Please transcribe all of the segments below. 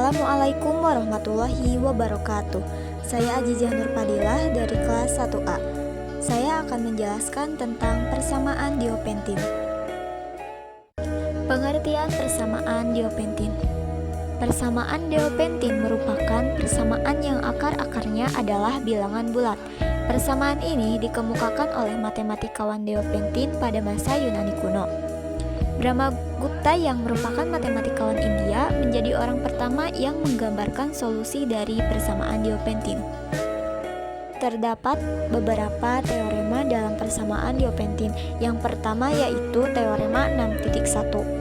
Assalamualaikum warahmatullahi wabarakatuh. Saya Azizah Nurfadilah dari kelas 1A. Saya akan menjelaskan tentang persamaan diopentin. Pengertian persamaan diopentin. Persamaan diopentin merupakan persamaan yang akar-akarnya adalah bilangan bulat. Persamaan ini dikemukakan oleh matematikawan Diopentin pada masa Yunani kuno. Brahmagupta yang merupakan matematikawan India menjadi orang pertama yang menggambarkan solusi dari persamaan diopentin. Terdapat beberapa teorema dalam persamaan diopentin. Yang pertama yaitu teorema 6.1.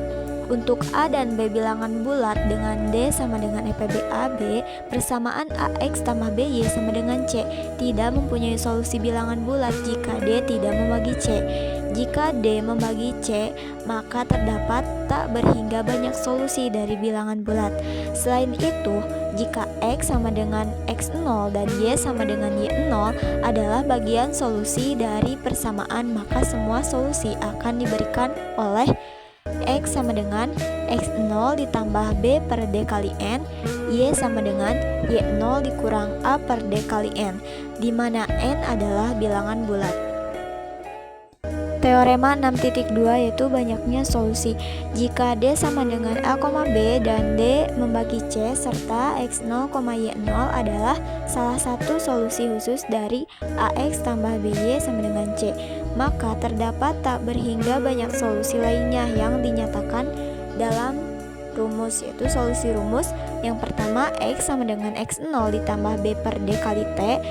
Untuk A dan B bilangan bulat dengan D sama dengan EPB AB, persamaan AX tambah BY sama dengan C tidak mempunyai solusi bilangan bulat jika D tidak membagi C. Jika D membagi C, maka terdapat tak berhingga banyak solusi dari bilangan bulat. Selain itu, jika X sama dengan X0 dan Y sama dengan Y0 adalah bagian solusi dari persamaan, maka semua solusi akan diberikan oleh X sama dengan X0 ditambah B per D kali N, Y sama dengan Y0 dikurang A per D kali N, di mana N adalah bilangan bulat. Teorema 6.2 yaitu banyaknya solusi. Jika D sama dengan A, B dan D membagi C serta X0, Y0 adalah salah satu solusi khusus dari AX tambah BY sama dengan C, maka terdapat tak berhingga banyak solusi lainnya yang dinyatakan dalam rumus, yaitu solusi rumus yang pertama X sama dengan X0 ditambah B per D kali T,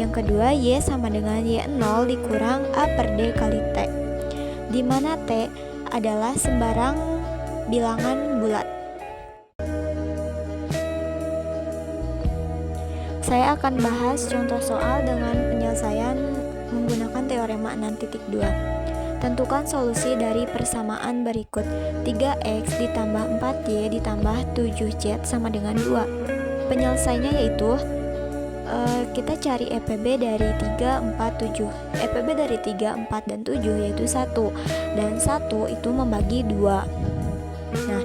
yang kedua Y sama dengan Y0 dikurang A per D kali T, di mana T adalah sembarang bilangan bulat. Saya akan bahas contoh soal dengan penyelesaian menggunakan teorema 6.2. Tentukan solusi dari persamaan berikut. 3x ditambah 4y ditambah 7z sama dengan 2. Penyelesaiannya yaitu kita cari EPB dari 3, 4, 7. EPB dari 3, 4, dan 7 yaitu 1. Dan 1 itu membagi 2. Nah,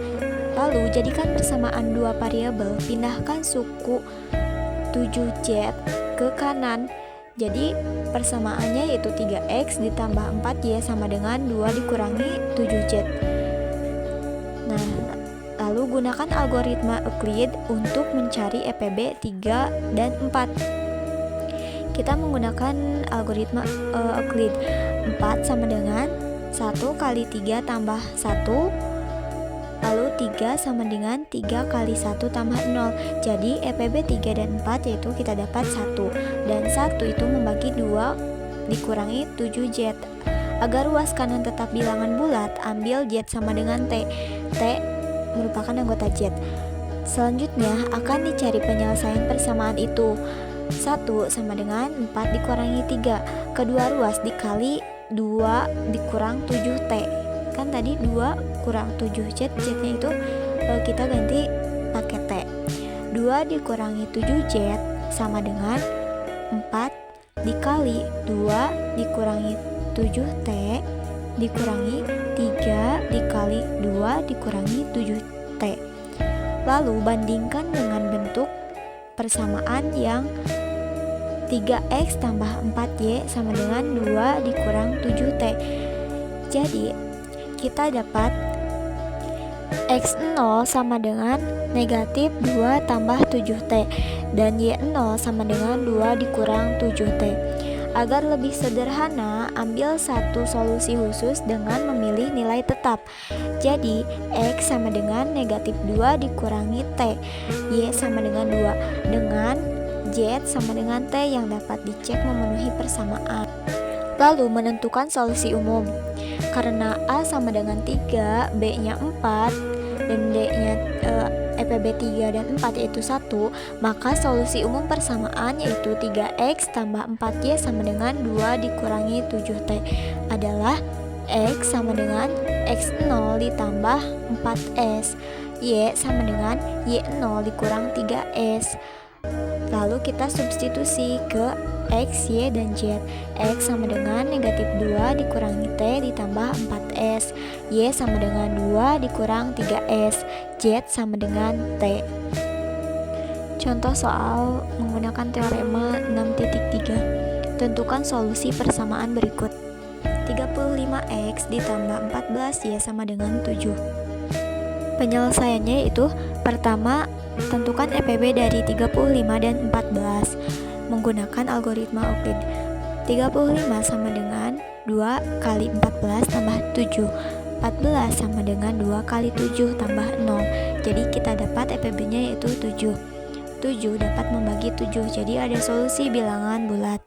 lalu jadikan persamaan dua variabel. Pindahkan suku 7z ke kanan. Jadi persamaannya yaitu 3x ditambah 4y sama dengan 2 dikurangi 7z. Nah, lalu gunakan algoritma Euclid untuk mencari EPB 3 dan 4. Kita menggunakan algoritma Euclid. 4 sama dengan 1 kali 3 tambah 1, lalu 3 sama dengan 3 kali 1 tambah 0. Jadi EPB 3 dan 4 yaitu kita dapat 1. Dan 1 itu membagi 2 dikurangi 7z. Agar ruas kanan tetap bilangan bulat, ambil z sama dengan T. T merupakan anggota Z. Selanjutnya akan dicari penyelesaian persamaan itu. 1 sama dengan 4 dikurangi 3. Kedua ruas dikali 2 dikurang 7T. Kan tadi 2 kurang 7Z, Z-nya itu kita ganti pakai T. 2 dikurangi 7Z sama dengan 4 dikali 2 dikurangi 7T dikurangi 3 dikali 2 dikurangi 7T. Lalu bandingkan dengan bentuk persamaan yang 3x tambah 4y sama dengan 2 dikurang 7t. Jadi kita dapat x0 sama dengan negatif 2 tambah 7t dan y0 sama dengan 2 dikurang 7t. Agar lebih sederhana, ambil satu solusi khusus dengan memilih nilai tetap. Jadi, X sama dengan negatif 2 dikurangi T, Y sama dengan 2, dengan Z sama dengan T yang dapat dicek memenuhi persamaan. Lalu, menentukan solusi umum. Karena A sama dengan 3, B-nya 4, dan D-nya EPB 3 dan 4 yaitu 1, maka solusi umum persamaan yaitu 3x tambah 4y sama dengan 2 dikurangi 7t adalah x sama dengan x0 ditambah 4s, y sama dengan y0 dikurang 3s. Lalu kita substitusi ke X, Y, dan Z. X sama dengan negatif 2 dikurangi T ditambah 4S. Y sama dengan 2 dikurang 3S. Z sama dengan T. Contoh soal menggunakan teorema 6.3. Tentukan solusi persamaan berikut. 35x ditambah 14y sama dengan 7. Penyelesaiannya yaitu pertama, tentukan EPB dari 35 dan 14 menggunakan algoritma Euclid. 35 sama dengan 2 kali 14 tambah 7. 14 sama dengan 2 kali 7 tambah 0. Jadi kita dapat EPB-nya yaitu 7. 7 dapat membagi 7, jadi ada solusi bilangan bulat.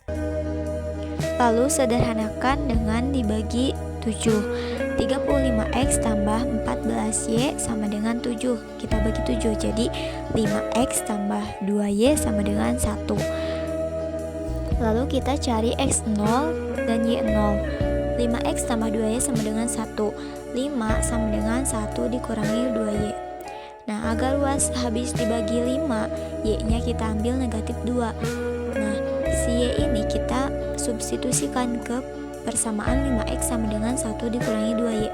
Lalu sederhanakan dengan dibagi 7. 35x tambah 14y sama dengan 7. Kita bagi 7, jadi 5x tambah 2y sama dengan 1. Lalu kita cari x0 dan y0. 5x tambah 2y sama dengan 1. 5 sama dengan 1 dikurangi 2y. Nah, agar luas habis dibagi 5, y-nya kita ambil negatif 2. Nah, si y ini kita substitusikan ke persamaan 5x sama dengan 1 dikurangi 2y.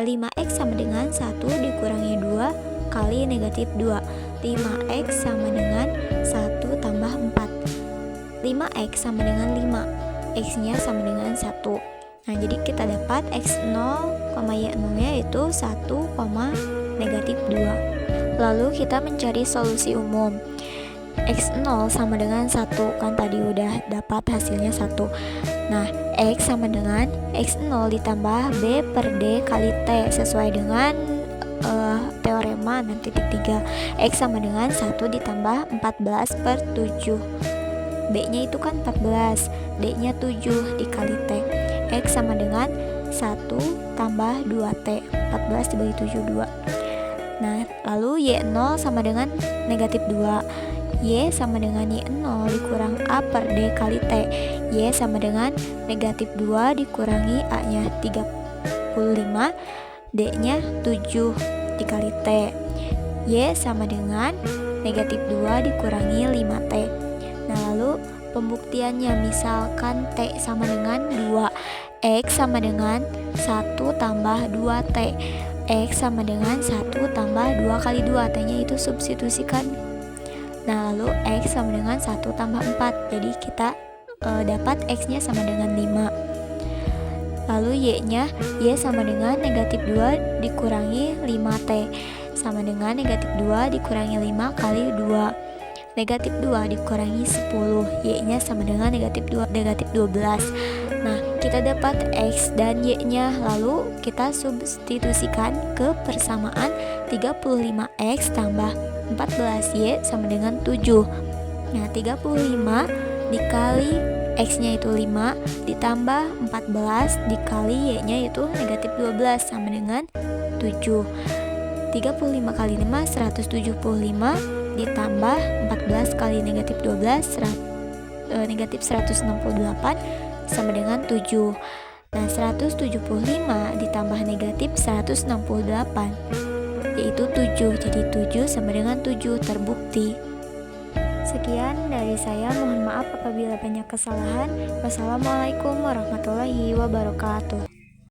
5x sama dengan 1 dikurangi 2 kali negatif 2. 5x sama dengan 1 tambah 4. 5x sama dengan 5. X-nya sama dengan 1. Nah, jadi kita dapat x0, y0-nya yaitu 1, negatif 2. Lalu kita mencari solusi umum. X0 sama dengan 1, kan tadi udah dapat hasilnya 1. Nah, X sama dengan X0 ditambah B per D kali T sesuai dengan teorema 6.3. X sama dengan 1 ditambah 14 per 7. B-nya itu kan 14, D-nya 7 dikali T. X sama dengan 1 tambah 2T, 14 dibagi 7, 2. Nah, lalu Y0 sama dengan negatif 2. Y sama dengan Y0 dikurang A per D kali T. Y sama dengan negatif 2 dikurangi A-nya 35, D-nya 7 dikali T. Y sama dengan negatif 2 dikurangi 5T. Nah, lalu pembuktiannya misalkan T sama dengan 2, X sama dengan 1 tambah 2T. X sama dengan 1 tambah 2 kali 2, T-nya itu substitusikan. Nah, lalu X sama dengan 1 tambah 4, jadi kita dapat X-nya sama dengan 5. Lalu Y-nya, Y sama dengan negatif 2 dikurangi 5T, sama dengan negatif 2 dikurangi 5 kali 2. Negatif 2 dikurangi 10, Y-nya sama dengan negatif 2, negatif 12. Nah, kita dapat X dan Y-nya, lalu kita substitusikan ke persamaan 35X tambah 14Y sama dengan 7. Nah, 35 dikali X-nya itu 5 ditambah 14 dikali Y-nya itu negatif 12 sama dengan 7. 35 kali 5 175 ditambah 14 kali negatif 12 negatif 168 sama dengan 7. Nah, 175 ditambah negatif 168 yaitu 7. Jadi 7 sama dengan 7 terbukti. Sekian dari saya, mohon maaf apabila banyak kesalahan. Wassalamualaikum warahmatullahi wabarakatuh.